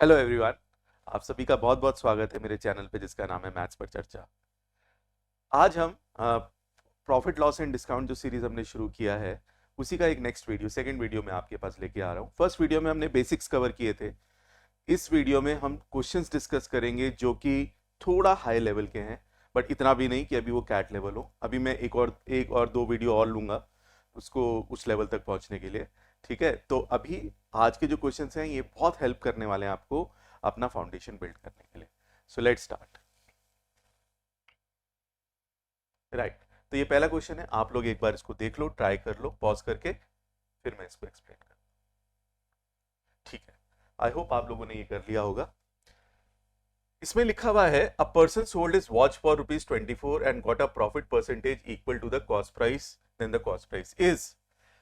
Hello everyone. आप सभी का बहुत बहुत स्वागत है मेरे चैनल पे जिसका नाम है मैथ्स पर चर्चा। आज हम प्रॉफिट लॉस एंड डिस्काउंट जो सीरीज हमने शुरू किया है उसी का एक नेक्स्ट वीडियो सेकंड वीडियो में आपके पास लेके आ रहा हूँ। फर्स्ट वीडियो में हमने बेसिक्स कवर किए थे। इस वीडियो में हम क्वेश्चंस डिस्कस करेंगे जो कि थोड़ा हाई लेवल के हैं, बट इतना भी नहीं कि अभी वो कैट लेवल हो। अभी मैं एक और दो वीडियो और लूंगा उसको उस लेवल तक पहुंचने के लिए। ठीक है, तो अभी आज के जो क्वेश्चंस हैं ये बहुत हेल्प करने वाले हैं आपको अपना फाउंडेशन बिल्ड करने के लिए। So let's start. राइट, तो ये पहला क्वेश्चन है। आप लोग एक बार इसको देख लो, ट्राई कर लो पॉज करके, फिर मैं इसको एक्सप्लेन कर। ठीक है, आई होप आप लोगों ने ये कर लिया होगा। इसमें लिखा हुआ है a person sold his watch for ₹24 and got a profit percentage equal to the cost price, then the cost price is.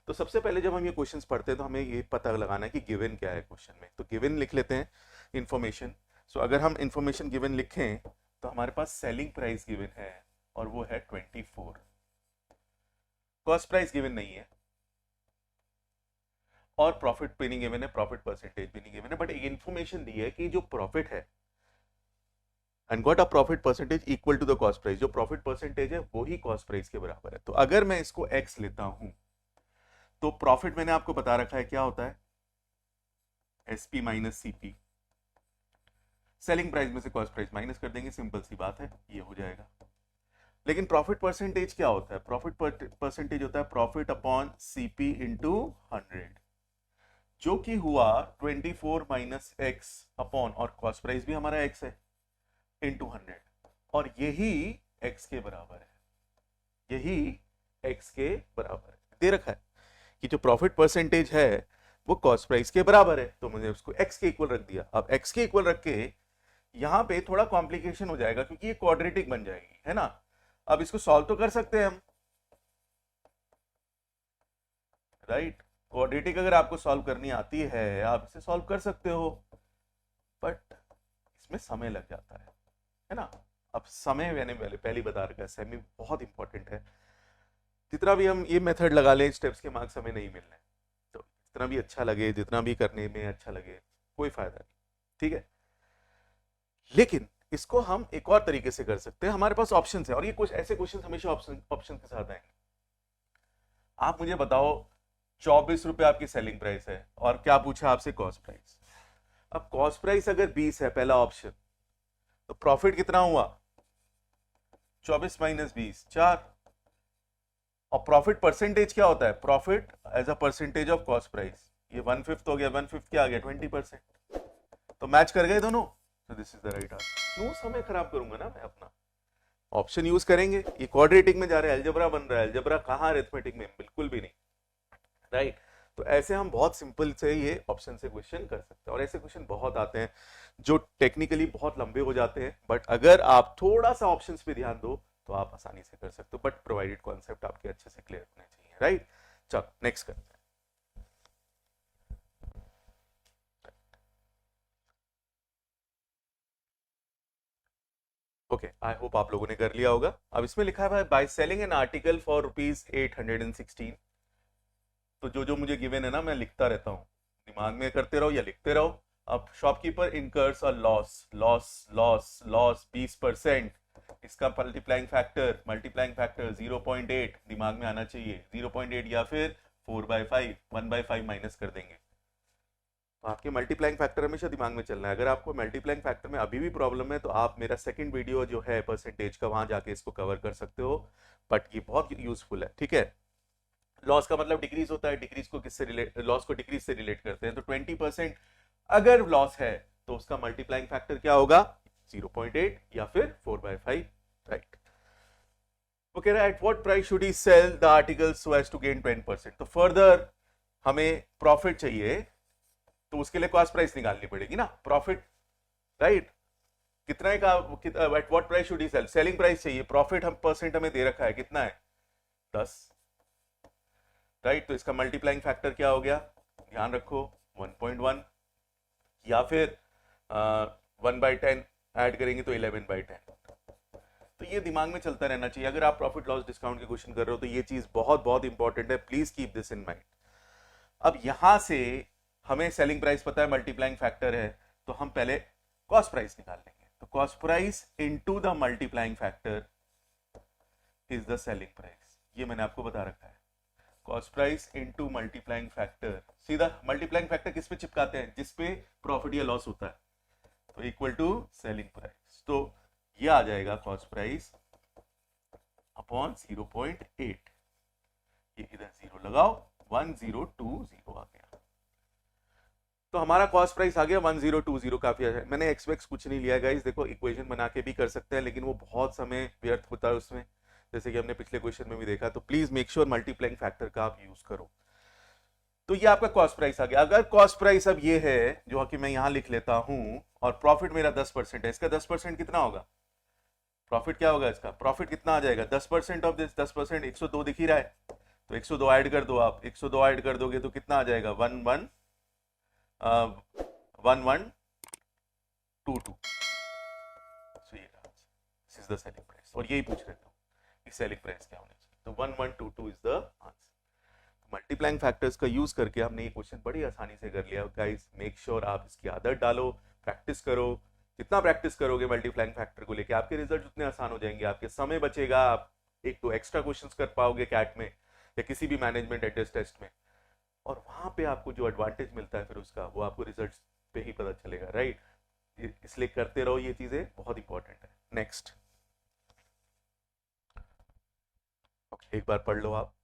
तो सबसे पहले जब हम ये क्वेश्चंस पढ़ते हैं तो हमें ये पता लगाना है कि गिवन क्या है क्वेश्चन में। तो गिवन लिख लेते हैं, इंफॉर्मेशन। सो अगर हम इंफॉर्मेशन गिवन लिखें तो हमारे पास सेलिंग प्राइस गिवन है और वो है 24। कॉस्ट प्राइस गिवन नहीं है और प्रॉफिट भी नहीं गिवन है, प्रॉफिट परसेंटेज भी नहीं गिवन है, बट एक इंफॉर्मेशन दी है कि जो प्रॉफिट है and got a profit percentage equal to the cost price. जो प्रॉफिट परसेंटेज है वो ही कॉस्ट प्राइस के बराबर है। तो अगर मैं इसको एक्स लेता हूं तो प्रॉफिट मैंने आपको बता रखा है क्या होता है, SP minus CP. Selling price में से कॉस्ट प्राइस माइनस कर देंगे, सिंपल सी बात है, ये हो जाएगा। लेकिन प्रॉफिट परसेंटेज क्या होता है? प्रॉफिट परसेंटेज होता है प्रॉफिट अपॉन सीपी इंटू 100, जो कि हुआ 24 माइनस एक्स अपॉन, और कॉस्ट प्राइस भी हमारा एक्स है, इंटू 100। और यही एक्स के बराबर है, यही एक्स के बराबर है। दे रखा है कि जो प्रॉफिट परसेंटेज है वो कॉस्ट प्राइस के बराबर है, तो मैंने उसको एक्स के इक्वल रख दिया। अब एक्स के इक्वल रख के यहां पे थोड़ा कॉम्प्लिकेशन हो जाएगा क्योंकि ये क्वाड्रेटिक बन जाएगी, है ना। अब इसको सॉल्व तो कर सकते हैं हम, राइट। क्वाड्रेटिक अगर आपको सॉल्व करनी आती है आप इसे सॉल्व कर सकते हो, बट इसमें समय लग जाता है ना। अब समय मैंने पहले पहले बता रखा है, समय बहुत इंपॉर्टेंट है। जितना भी हम ये मेथड लगा लें स्टेप्स के मार्क्स हमें नहीं मिलने, तो जितना भी अच्छा लगे, जितना भी करने में अच्छा लगे, कोई फायदा नहीं। ठीक है, लेकिन इसको हम एक और तरीके से कर सकते हैं। हमारे पास ऑप्शंस है और ये कुछ ऐसे क्वेश्चन हमेशा ऑप्शन ऑप्शन के साथ आएंगे। आप मुझे बताओ, 24 रुपए आपकी सेलिंग प्राइस है और क्या पूछा आपसे, कॉस्ट प्राइस। अब कॉस्ट प्राइस अगर 20 है, पहला ऑप्शन, तो प्रॉफिट कितना हुआ, 24 माइनस 20, 4। और प्रॉफिट परसेंटेज क्या होता है, profit as a percentage of cost price, ये 1/5 हो गया, 1/5 क्या आ गया, 20%। तो मैच कर गए दोनों, तो this is the right answer. क्यों समय खराब करूंगा ना मैं अपना, ऑप्शन यूज करेंगे। ये क्वाड्रेटिक में जा रहा है, अलजेब्रा बन रहा है, अलजेब्रा कहाँ अरिथमेटिक में, बिल्कुल भी नहीं, राइट। तो ऐसे हम बहुत सिंपल से ये ऑप्शन से क्वेश्चन कर सकते हैं, और ऐसे क्वेश्चन बहुत आते हैं जो टेक्निकली बहुत लंबे हो जाते हैं, बट अगर आप थोड़ा सा ऑप्शंस पे ध्यान दो तो आप आसानी से कर सकते हो, बट प्रोवाइडेड कॉन्सेप्ट आपके अच्छे से क्लियर होने चाहिए, राइट। चलो नेक्स्ट करते हैं। ओके, आई होप आप लोगों ने कर लिया होगा। अब इसमें लिखा है bye selling an article for ₹816। तो जो जो मुझे गिवन है ना मैं लिखता रहता हूँ, दिमाग में करते रहो या लिखते रहो। अब shopkeeper incurs a loss, loss loss loss 20%। इसका मल्टीप्लाइंग फैक्टर 0.8 दिमाग में आना चाहिए, 0.8 या फिर 4/5, 1/5 माइनस कर देंगे। तो आपके मल्टीप्लाइंग फैक्टर हमेशा दिमाग में चलना है। अगर आपको मल्टीप्लाइंग फैक्टर में अभी भी प्रॉब्लम है तो आप मेरा सेकंड वीडियो जो है परसेंटेज का, वहां जाके इसको कवर कर सकते हो, बट ये बहुत यूजफुल है, ठीक है। लॉस का मतलब डिक्रीज होता है, डिक्रीज को किससे रिलेट, लॉस को डिक्रीज से रिलेट करते हैं। तो 20% अगर लॉस है तो उसका मल्टीप्लाइंग फैक्टर क्या होगा, 0.8 या फिर 4/5, राइट। वो कह रहा है at what price should he sell the article so as to gain 10%। तो फर्दर हमें प्रॉफिट चाहिए, तो उसके लिए कॉस्ट प्राइस निकालनी पड़ेगी ना, प्रॉफिट, राइट। कितना का, at what price should he sell, selling price चाहिए, प्रॉफिट हम परसेंट हमें दे रखा है, कितना है, 10, राइट। तो इसका मल्टीप्लाइंग फैक्टर क्या हो गया, ध्यान रखो, 1.1, या फिर 1/10 ऐड करेंगे तो 11/10। तो ये दिमाग में चलता रहना चाहिए अगर आप प्रॉफिट लॉस डिस्काउंट के क्वेश्चन कर रहे हो, तो ये चीज बहुत बहुत इंपॉर्टेंट है, please keep this in mind. अब यहां से हमें सेलिंग प्राइस पता है, मल्टीप्लाइंग फैक्टर है, तो हम पहले कॉस्ट प्राइस निकाल लेंगे। तो cost price into the multiplying factor is the selling price, ये मैंने आपको बता रखा है। Cost price into multiplying factor, सीधा मल्टीप्लाइंग फैक्टर किस पे चिपकाते हैं, जिस पे प्रॉफिट या लॉस होता है, तो इक्वल टू सेलिंग प्राइस। तो ये आ जाएगा कॉस्ट प्राइस अपॉन 0.8, ये इधर 0 लगाओ, 1020 आ गया। तो हमारा कॉस्ट प्राइस आ गया 1020। काफी अच्छा है। मैंने एक्सपेक्ट कुछ नहीं लिया गाइस, देखो इक्वेशन बना के भी कर सकते हैं, लेकिन वो बहुत समय व्यर्थ होता है उसमें, जैसे कि हमने पिछले क्वेश्चन में भी देखा। तो please make sure multiplying factor का आप यूज करो। तो ये आपका कॉस्ट प्राइस आ गया। अगर कॉस्ट प्राइस अब ये है जो कि मैं यहां लिख लेता हूं, और प्रॉफिट मेरा 10% है, इसका 10% कितना होगा, प्रॉफिट क्या होगा इसका, प्रॉफिट कितना आ जाएगा, 10% ऑफ दिस 10%, 102 दिख ही रहा है, तो 102 ऐड कर दो आप, 102 ऐड कर दोगे तो कितना आ जाएगा, 1122। सो ये this is the selling price, और यही पूछ रहे थे कि सेलिंग प्राइस क्या होनी चाहिए, तो 1122 is the answer. Multiplying factors का यूज करके हमने ये क्वेश्चन बड़ी आसानी से कर लिया। गाइस मेक श्योर आप इसकी आदत डालो, प्रैक्टिस करो। जितना प्रैक्टिस करोगे मल्टीप्लाइंग फैक्टर को लेके, आपके रिजल्ट उतने आसान हो जाएंगे, आपके समय बचेगा, आप एक तो एक्स्ट्रा क्वेश्चंस कर पाओगे कैट में या किसी भी मैनेजमेंट एड्रेस टेस्ट में, और वहां पे आपको जो एडवांटेज मिलता है फिर उसका, वो आपको रिजल्ट पे ही पता चलेगा, राइट। इसलिए करते रहो, ये चीजें बहुत इंपॉर्टेंट है। नेक्स्ट, एक बार पढ़ लो आप।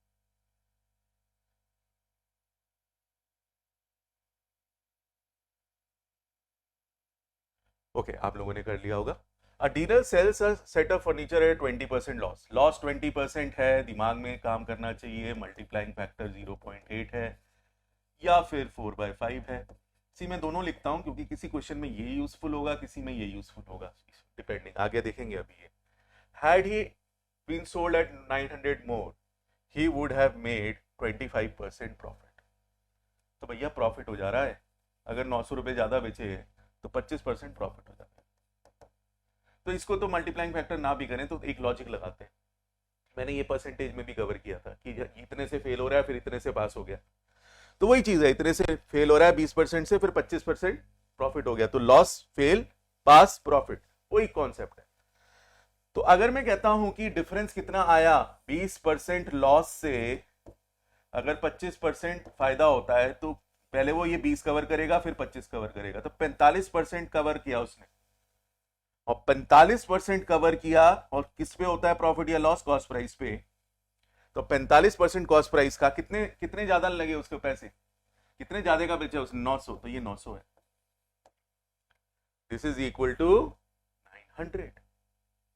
ओके, आप लोगों ने कर लिया होगा। A dealer sells a set of furniture at 20% loss, loss 20% है, दिमाग में काम करना चाहिए, मल्टीप्लाइंग फैक्टर 0.8 है या फिर 4/5 है। सी मैं दोनों लिखता हूं क्योंकि किसी क्वेश्चन में ये यूजफुल होगा, किसी में ये यूजफुल होगा, डिपेंडिंग, आगे देखेंगे अभी। ये had he been sold at 900 more he would have made 25% profit. तो भैया प्रॉफिट हो जा रहा है, अगर 900 रुपए ज्यादा बेचे तो 25% प्रॉफिट हो जाता है। तो इसको तो मल्टीप्लाइंग फैक्टर ना भी करें तो एक लॉजिक लगाते हैं, मैंने ये परसेंटेज में भी कवर किया था कि इतने से फेल हो रहा है फिर इतने से पास हो गया, तो वही चीज है, इतने से फेल हो रहा है 20% से, फिर 25% प्रॉफिट हो गया, तो लॉस फेल पास प्रॉफिट, वही कॉन्सेप्ट है। तो अगर मैं कहता हूं कि डिफरेंस कितना आया 20% लॉस से, अगर 25% फायदा होता है, तो पहले वो ये 20 कवर करेगा फिर 25 कवर करेगा, तो 45% कवर किया उसने, और 45% कवर किया, और किस पे होता है प्रॉफिट या लॉस, कॉस्ट प्राइस पे। तो 45% कॉस्ट प्राइस का कितने कितने ज्यादा लगे उसके पैसे, कितने ज्यादा का बेचा उसने, 900, तो ये 900 है, दिस इज इक्वल टू 900।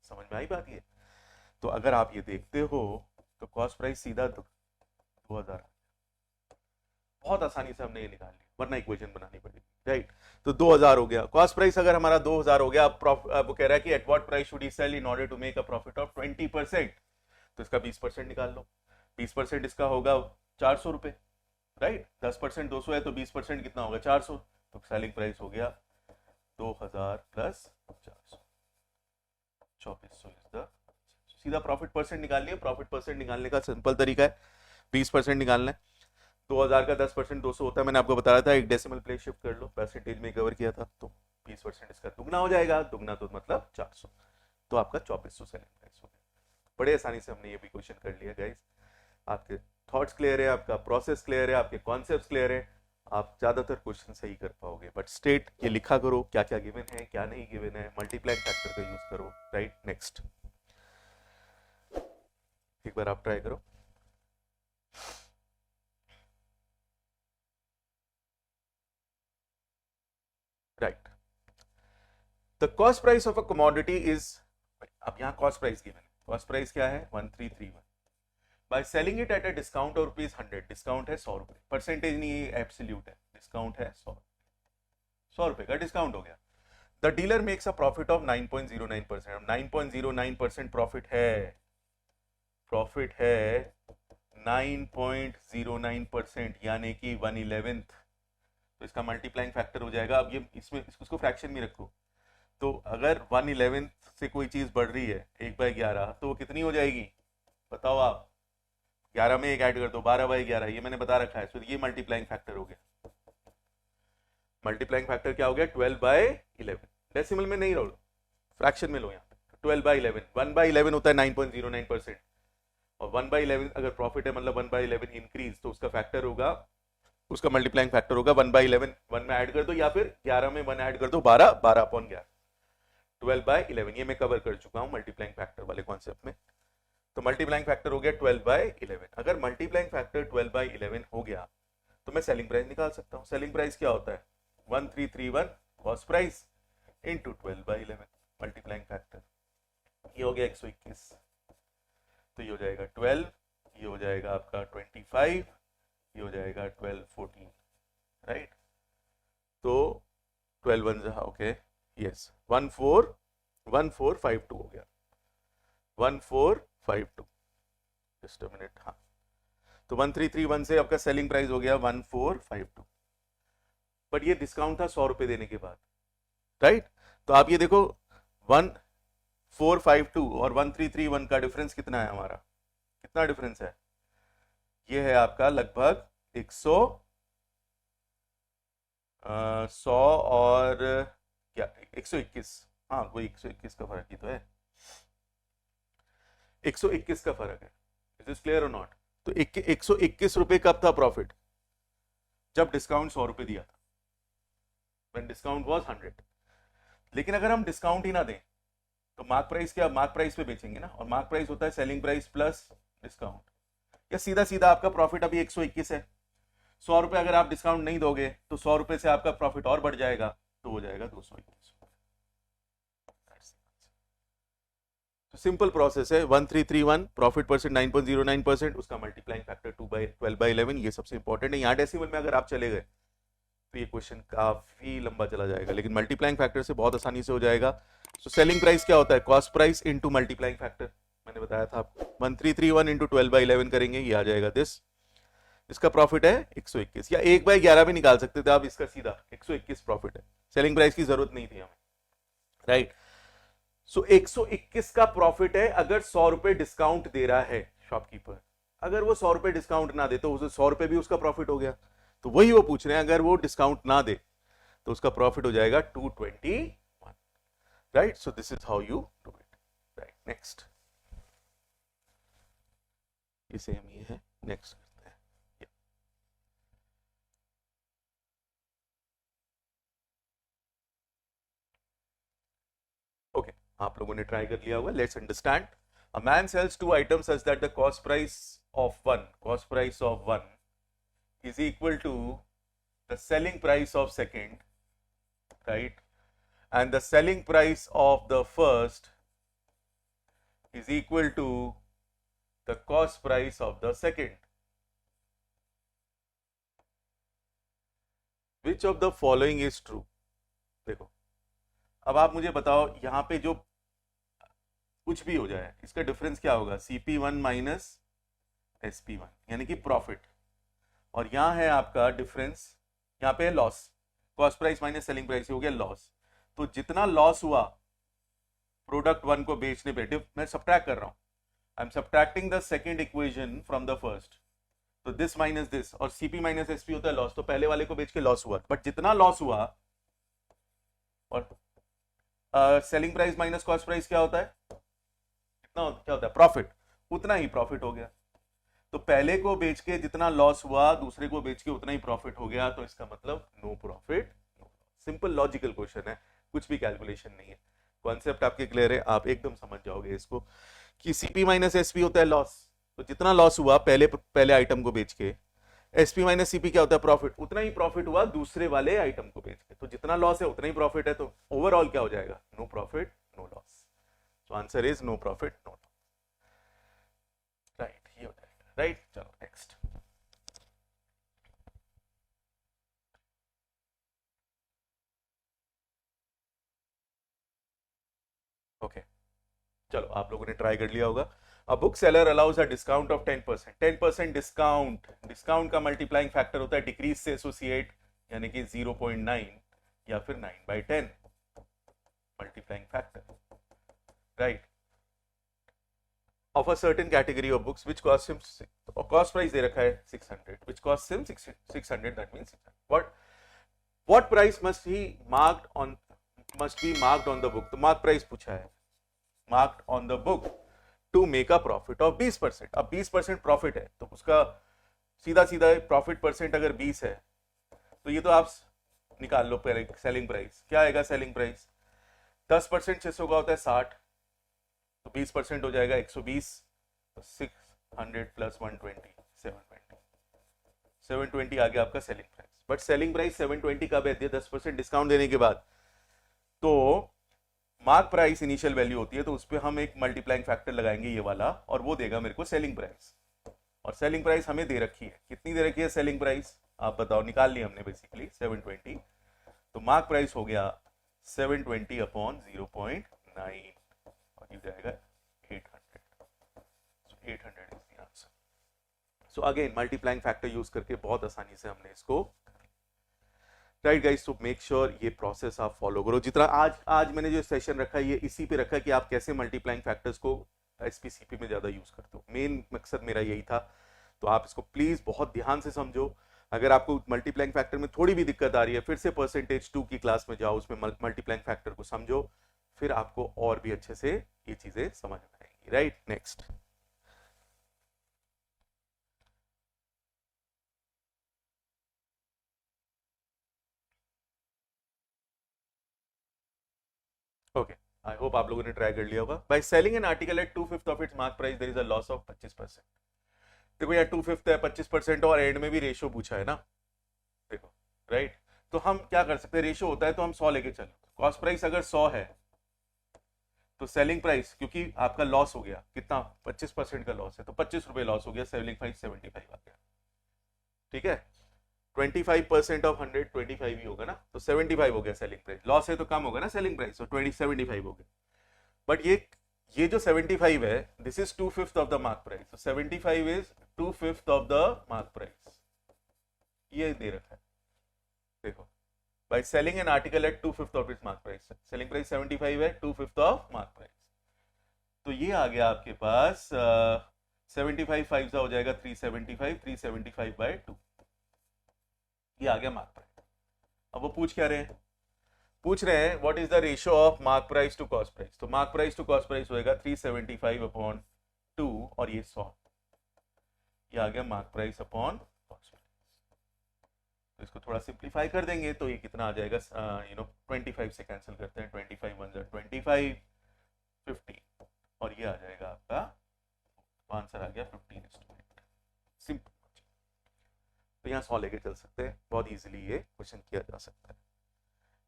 समझ में आई बात ये। तो अगर आप ये देखते हो तो कॉस्ट प्राइस सीधा 2000, बहुत आसानी से हमने ये निकाल लिया, वरना इक्वेशन बनानी पड़ेगी, राइट। तो 2000 हो गया कॉस्ट प्राइस, अगर हमारा 2000 हो गया, अब वो कह रहा है कि at what price should he sell in order to make a profit of 20%, तो इसका 20% निकाल लो, 20% इसका होगा 400 रुपए, राइट। 10% 200 है तो 20% कितना होगा 400, तो सेलिंग प्राइस हो गया 2000 प्लस 400, 2400 इज द, सीधा प्रॉफिट परसेंट निकाल लिया। प्रॉफिट परसेंट निकालने का सिंपल तरीका है, 20% निकालना है, 2000 का 10% 200 होता है, मैंने आपको बताया था, एक डेसिमल प्लेस शिफ्ट कर लो, परसेंटेज में कवर किया था, तो 20% इसका दुगना हो जाएगा, दुगना तो मतलब 400, तो आपका 2400 सेलिंग प्राइस हो गया। बड़े आसानी से हमने ये भी क्वेश्चन कर लिया गाइस। आपके थॉट्स क्लियर है, आपका प्रोसेस क्लियर है, आपके कॉन्सेप्ट्स क्लियर है, आप ज्यादातर क्वेश्चन सही कर पाओगे। बट स्टेट ये लिखा करो क्या क्या गिवन है क्या नहीं गिवन है, मल्टीप्लाइंग फैक्टर का यूज करो, राइट। नेक्स्ट, एक बार आप ट्राई करो। Right, the cost price of a commodity is, अब यहां कॉस्ट प्राइस गिवन है, कॉस्ट प्राइस क्या है 1331, by selling it at a discount of ₹100, discount है 100 रुपए, परसेंटेज नहीं है, एब्सोल्यूट है, डिस्काउंट है 100 रुपए का डिस्काउंट हो गया। The dealer makes a profit of 9.09%, 9.09% profit है, प्रॉफिट है 9.09%, यानी कि 1/11, तो इसका मल्टीप्लाइंग फैक्टर हो जाएगा। अब ये इसमें इसको फ्रैक्शन में रखो, तो अगर 1/11 से कोई चीज बढ़ रही है 1/11, तो वो कितनी हो जाएगी बताओ आप, 11 में 1 ऐड कर दो, 12/11, ये मैंने बता रखा है, तो ये मल्टीप्लाइंग फैक्टर हो गया। मल्टीप्लाइंग फैक्टर क्या हो गया 12/11, डेसिमल में नहीं लो, फ्रैक्शन में लो यहाँ पे, 12/11, 1/11 होता है 9.09%, और 1/11 अगर प्रॉफिट है मतलब 1/11 इंक्रीज, तो उसका फैक्टर होगा, उसका मल्टीप्लाइंग फैक्टर होगा 1/11, 1 में ऐड कर दो या फिर 11 में 1 ऐड कर दो, 12, 12/11, 12/11, ये मैं कवर कर चुका हूं मल्टीप्लाइंग फैक्टर वाले कॉन्सेप्ट में। तो मल्टीप्लाइंग फैक्टर हो गया 12/11। अगर मल्टीप्लाइंग फैक्टर 12/11 हो गया तो मैं सेलिंग प्राइस निकाल सकता हूं। सेलिंग प्राइस क्या होता है 1331 cost price into 12/11 multiplying factor, ये हो गया 121, तो ये हो जाएगा 12, ये हो जाएगा आपका 25, ये हो जाएगा 12, 14, राइट। तो 12 1 ओके, यस 1452 हो गया, 1452, जस्ट अ मिनट, हाँ। तो 1331 से आपका सेलिंग प्राइस हो गया 1452, बट ये डिस्काउंट था 100 रुपए देने के बाद, राइट। तो आप ये देखो 1452 और 1331 का डिफरेंस कितना है हमारा, कितना डिफरेंस है, ये है आपका लगभग 100 और क्या 121, हाँ वही 121 का फर्क ही तो है, 121 का फर्क है। इज दिस क्लियर और नॉट। तो 121 रुपए कब था प्रॉफिट, जब डिस्काउंट 100 रुपए दिया था, व्हेन डिस्काउंट वाज 100। लेकिन अगर हम डिस्काउंट ही ना दें तो मार्क प्राइस क्या, मार्क प्राइस पे बेचेंगे ना, और मार्क प्राइस होता है सेलिंग प्राइस प्लस डिस्काउंट, या सीधा सीधा आपका प्रॉफिट अभी 121 है, 100 रुपए अगर आप डिस्काउंट नहीं दोगे तो 100 रुपए से आपका प्रॉफिट और बढ़ जाएगा, तो हो जाएगा 221। तो सिंपल प्रोसेस है, 1331 प्रॉफिट परसेंट 9.09%, उसका मल्टीप्लाइंग फैक्टर 12/11, ये सबसे इंपॉर्टेंट है। यहाँ डेसिमल में अगर आप चले गए तो ये क्वेश्चन काफी लंबा चला जाएगा, लेकिन मल्टीप्लाइंग फैक्टर से बहुत आसानी से हो जाएगा। तो सेलिंग प्राइस क्या होता है, cost price into multiplying factor, मैंने बताया था आपको 1331 इंटू 12/11 करेंगे, ये आ जाएगा दिस, इसका प्रॉफिट है 121, या 1/11 भी निकाल सकते थे आप, इसका सीधा 121 प्रॉफिट है, सेलिंग प्राइस की जरूरत नहीं थी हमें, राइट। सो 121 का प्रॉफिट है अगर 100 रुपए डिस्काउंट दे रहा है शॉपकीपर, अगर वो 100 रुपए डिस्काउंट ना दे तो उसे 100 रुपए भी उसका प्रॉफिट हो गया, तो वही वो पूछ रहे हैं, अगर वो डिस्काउंट ना दे तो उसका प्रॉफिट हो जाएगा 221, right. So this is how you do it, right. Next, ये सेम ये है, नेक्स्ट करते हैं। ओके, आप लोगों ने ट्राई कर लिया होगा, let's understand. A man sells 2 items such that the cost price of one is equal to the selling price of second, right, and the selling price of the first is equal to the cost price of the second. Which of the following is true? देखो, अब आप मुझे बताओ, यहां पे जो कुछ भी हो जाए इसका डिफरेंस क्या होगा, CP1 माइनस SP1, यानी कि प्रॉफिट, और यहां है आपका डिफरेंस, यहां पे है loss, cost price minus selling price हो गया लॉस। तो जितना लॉस हुआ प्रोडक्ट 1 को बेचने पे, मैं सब्ट्रैक्ट कर रहा हूं, I am subtracting the second equation from the first, तो दिस माइनस दिस, और CP माइनस SP होता है लॉस, तो पहले वाले को बेच के लॉस हुआ, बट जितना लॉस हुआ, और selling price minus cost price क्या होता है, कितना क्या होता है प्रॉफिट, उतना ही प्रॉफिट हो गया। तो पहले को बेच के जितना लॉस हुआ दूसरे को बेच के उतना ही प्रॉफिट हो गया, तो इसका मतलब no profit no loss. Simple logical question है, कुछ भी कैलकुलेशन नहीं है, कॉन्सेप्ट आपके क्लियर है, आप एकदम समझ जाओगे इसको कि CP माइनस SP होता है लॉस, तो जितना लॉस हुआ पहले आइटम को बेच के, SP माइनस CP क्या होता है प्रॉफिट, उतना ही प्रॉफिट हुआ दूसरे वाले आइटम को बेच के, तो जितना लॉस है उतना ही प्रॉफिट है, तो ओवरऑल क्या हो जाएगा, no profit no loss. So answer is no profit no loss, right, ये हो जाएगा, राइट। चलो नेक्स्ट, ओके, चलो आप लोगों ने ट्राई कर लिया होगा। A book seller allows a discount of 10%, 10% discount, discount का मल्टीप्लाइंग फैक्टर होता है डिक्रीज से एसोसिएट, यानी कि 0.9 या फिर 9/10 multiplying factor, right, of a certain category of books which cost him, cost price दे रखा है 600, which cost him 600, that means what, what price must be marked on the book, तो मार्क प्राइस पूछा है, marked on the book to make a profit of 20%। अब 20% profit है तो उसका सीधा सीधा प्रॉफिट परसेंट अगर 20 है तो ये तो आप निकाल लो पहले। सेलिंग प्राइस क्या आएगा, सेलिंग प्राइस 10% 600 का होता है 60, तो 20% हो जाएगा 120, तो 600 प्लस 120 720, 720 आ गया आपका selling price. But selling price 720 कब है, 10% डिस्काउंट देने के बाद। तो मार्क प्राइस इनिशियल वैल्यू होती है, तो उस पर हम एक मल्टीप्लाइंग फैक्टर लगाएंगे ये वाला, और वो देगा मेरे को सेलिंग प्राइस। और सेलिंग प्राइस हमें दे रखी है, कितनी दे रखी है सेलिंग प्राइस, आप बताओ, निकाल ली हमने बेसिकली 720। तो मार्क प्राइस हो गया 720 अपॉन 0.9 और ये जाएगा 800। So 800 is the answer. So again multiplying factor use करके बहुत आसानी से हमने इसको, राइट गाइस। तो मेक श्योर ये प्रोसेस आप फॉलो करो। जितना आज मैंने जो सेशन रखा है ये इसी पे रखा है कि आप कैसे मल्टीप्लाइंग फैक्टर्स को एसपीसीपी में ज्यादा यूज करते हो। मेन मकसद मेरा यही था, तो आप इसको प्लीज बहुत ध्यान से समझो। अगर आपको मल्टीप्लाइंग फैक्टर में थोड़ी भी दिक्कत आ रही है, फिर से परसेंटेज 2 की क्लास में जाओ, उसमें मल्टीप्लाइंग फैक्टर को समझो, फिर आपको और भी अच्छे से ये चीजें समझ में आएंगी, right. Next, okay, I hope आप लोगों ने ट्राई कर लिया होगा। By selling an article at 2/5 of its mark price there is a loss of 25%। देखो यार 2/5 है, 25% और एंड में भी रेशियो पूछा है ना, देखो, राइट। तो हम क्या कर सकते हैं, रेशियो होता है तो हम 100 लेके चलो। कॉस्ट प्राइस अगर 100 है तो सेलिंग प्राइस, क्योंकि आपका लॉस हो गया कितना, 25% का लॉस है, तो 25 रुपए लॉस हो गया, सेलिंग प्राइस 75 आ गया, ठीक है। 25% ऑफ 100 25 ही होगा ना, तो 75 हो गया सेलिंग प्राइस। लॉस है तो कम होगा ना सेलिंग प्राइस, तो 75 हो गया। बट ये जो 75 है, this is 2/5 of the mark price, तो 75 is 2/5 of the mark price, ये दे रखा है, देखो। By selling an article at 2/5 of its mark price, selling price 75 है, 2/5 ऑफ मार्क प्राइस, तो ये आ गया आपके पास 75 5 हो जाएगा 375, 375 बाय 2, ये आ गया मार्क प्राइस। अब वो पूछ क्या रहे हैं, पूछ रहे हैं what is the ratio of mark price to cost price. तो mark price to cost price होएगा 375 अपॉन 2 और ये 100, ये आ गया mark price upon cost price. तो इसको थोड़ा सिंप्लीफाई कर देंगे तो ये कितना आ जाएगा, 25 से कैंसिल करते हैं, 25 1 25 50 और ये आ जाएगा आपका आंसर आ गया 15:8। सिंपल, तो यहाँ 100 लेके चल सकते हैं, बहुत इजीली ये क्वेश्चन किया जा सकता है।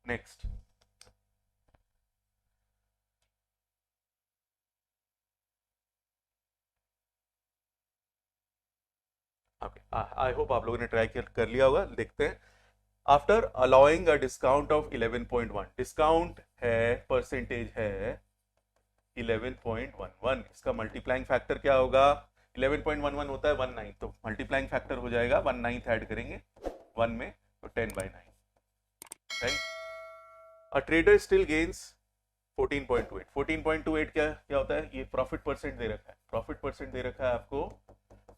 नेक्स्ट, ओके, आई होप आप लोगों ने ट्राई कर लिया होगा। देखते हैं, after allowing a discount of 11.1, discount है, परसेंटेज है 11.11, इसका मल्टीप्लाइंग फैक्टर क्या होगा, 11.11 होता है 1/9, तो मल्टीप्लाइंग फैक्टर हो जाएगा 1/9 ऐड करेंगे 1 में, तो 10/9, right. A trader still gains 14.28, 14.28 क्या होता है, ये प्रॉफिट परसेंट दे रखा है, प्रॉफिट परसेंट दे रखा है आपको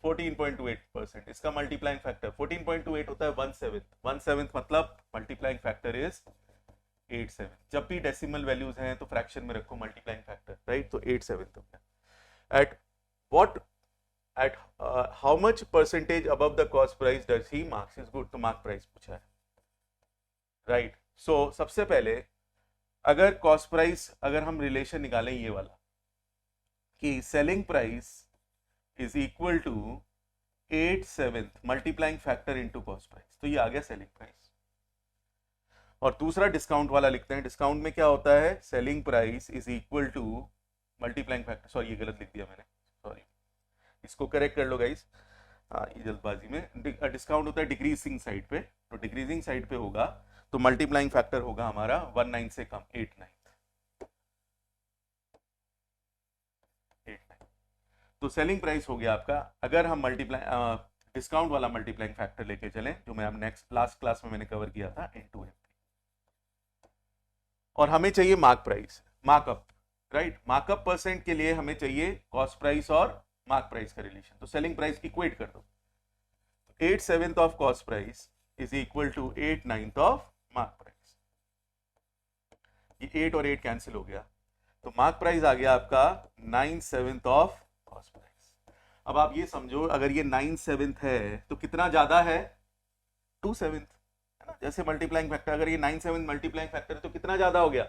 14.28%, इसका मल्टीप्लाइंग फैक्टर 14.28 होता है 1/7, 1/7 मतलब मल्टीप्लाइंग फैक्टर इज 8/7। जब भी डेसिमल वैल्यूज हैं तो फ्रैक्शन में रखो मल्टीप्लाइंग फैक्टर, राइट, तो 8/7 हो गया। At what, at how much percentage above the cost price does he marks is good, तो मार्क प्राइस पूछा है, राइट। सो सबसे पहले अगर कॉस्ट प्राइस, अगर हम रिलेशन निकालें ये वाला कि selling price is equal to 8/7 multiplying factor into cost price, तो ये आ गया सेलिंग प्राइस। और दूसरा डिस्काउंट वाला लिखते हैं, डिस्काउंट में क्या होता है, selling price is equal to multiplying factor, sorry ये गलत लिख दिया मैंने, सॉरी, इसको करेक्ट कर लो गाइस, ये जल्दबाजी में। डिस्काउंट होता है डिक्रीजिंग साइड पे, तो डिक्रीजिंग साइड पे होगा तो मल्टीप्लाइंग फैक्टर होगा हमारा 1/9 से कम, 8/9, तो सेलिंग प्राइस हो गया आपका। अगर हम मल्टीप्लाई डिस्काउंट वाला मल्टीप्लाइंग फैक्टर लेके चलें, जो मैं अब नेक्स्ट लास्ट क्लास में मैंने कवर किया था, इनटू एम, और हमें चाहिए mark price, markup, right. Markup percent के लिए हमें चाहिए कॉस्ट प्राइस और मार्क प्राइस का रिलेशन, तो सेलिंग प्राइस की इक्वेट कर दो, 8/7 of cost price is equal to 8/9 of mark price, ये 8 और 8 कैंसिल हो गया, तो मार्क प्राइस आ गया आपका 9/7 ऑफ कॉस्ट प्राइस। अब आप ये समझो, अगर ये 9/7 है तो कितना ज्यादा है, 2/7, है ना। जैसे मल्टीप्लाइंग फैक्टर, अगर ये 9/7 मल्टीप्लाइंग फैक्टर है तो कितना ज्यादा हो गया,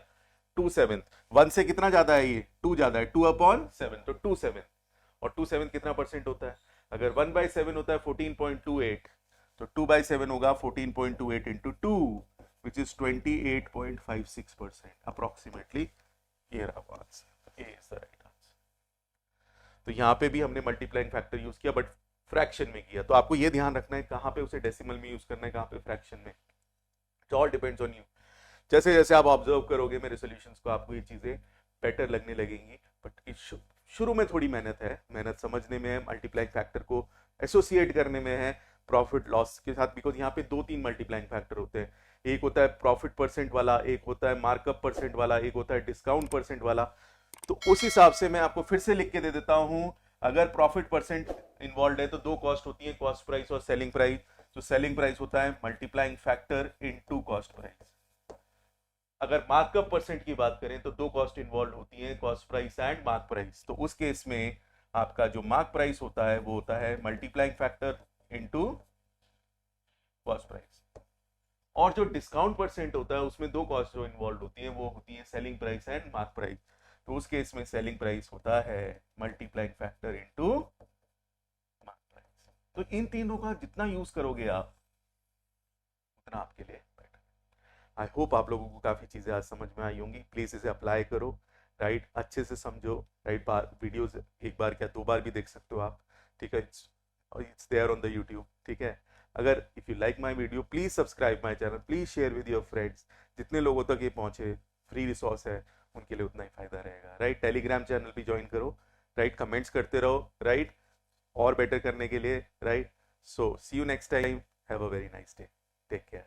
2/7। 1 से कितना ज्यादा है, ये 2 ज्यादा है, 2/7, तो 2/7। और 2/7 कितना परसेंट होता है, अगर 1/7 होता है 14.28, तो 2/7 होगा 14.28 इंटू 2, विच इज 28.56% अप्रोक्सीमेटली। ये रहा आंसर, ये इज द राइट आंसर। तो यहाँ पे भी हमने मल्टीप्लाइंग फैक्टर यूज किया, बट फ्रैक्शन में किया। तो आपको ये ध्यान रखना है कहाँ पे उसे डेसिमल में यूज करना है, कहाँ पे फ्रैक्शन में। It all depends on you. जैसे जैसे आप ऑब्जर्व करोगे मेरे सॉल्यूशंस को, आपको ये चीजें बेटर लगने लगेंगी। बट शुरू में थोड़ी मेहनत है, मेहनत समझने में है, मल्टीप्लाइंग फैक्टर को एसोसिएट करने में है प्रॉफिट लॉस के साथ, बिकॉज यहाँ पे 2-3 मल्टीप्लाइंग फैक्टर होते हैं। एक होता है प्रॉफिट परसेंट वाला, एक होता है मार्कअप परसेंट वाला, एक होता है डिस्काउंट परसेंट वाला। तो उस हिसाब से मैं आपको फिर से लिख के दे देता हूं, अगर प्रॉफिट परसेंट इन्वॉल्व है तो दो कॉस्ट होती है, कॉस्ट प्राइस और सेलिंग प्राइस। तो सेलिंग प्राइस होता है multiplying factor into cost price. अगर मार्कअप परसेंट की बात करें तो दो कॉस्ट इन्वॉल्व होती है, cost price and mark price. तो उस केस में आपका जो मार्क प्राइस होता है वो होता है multiplying factor into cost price. और जो डिस्काउंट परसेंट होता है उसमें दो कॉस्ट जो इन्वॉल्व होती है वो होती है selling price and mark price. तो उस केस में सेलिंग प्राइस होता है multiplying factor into mark price. तो इन तीनों का जितना यूज करोगे आप उतना आपके लिए बेटर। आई होप आप लोगों को काफी चीजें आज समझ में आई होंगी। प्लीज इसे अप्लाई करो, राइट, अच्छे से समझो, राइट। वीडियोस एक बार क्या 2 बार भी देख सकते हो आप, ठीक है। It's there on the YouTube, ठीक है। अगर if you like my video please subscribe my channel, please share with your friends. जितने लोगों तक ये पहुंचे, फ्री रिसोर्स है, उनके लिए उतना ही फायदा रहेगा, राइट। टेलीग्राम चैनल भी ज्वाइन करो, राइट। कमेंट्स करते रहो, राइट, और बेटर करने के लिए, right. So see you next time, have a very nice day, take care.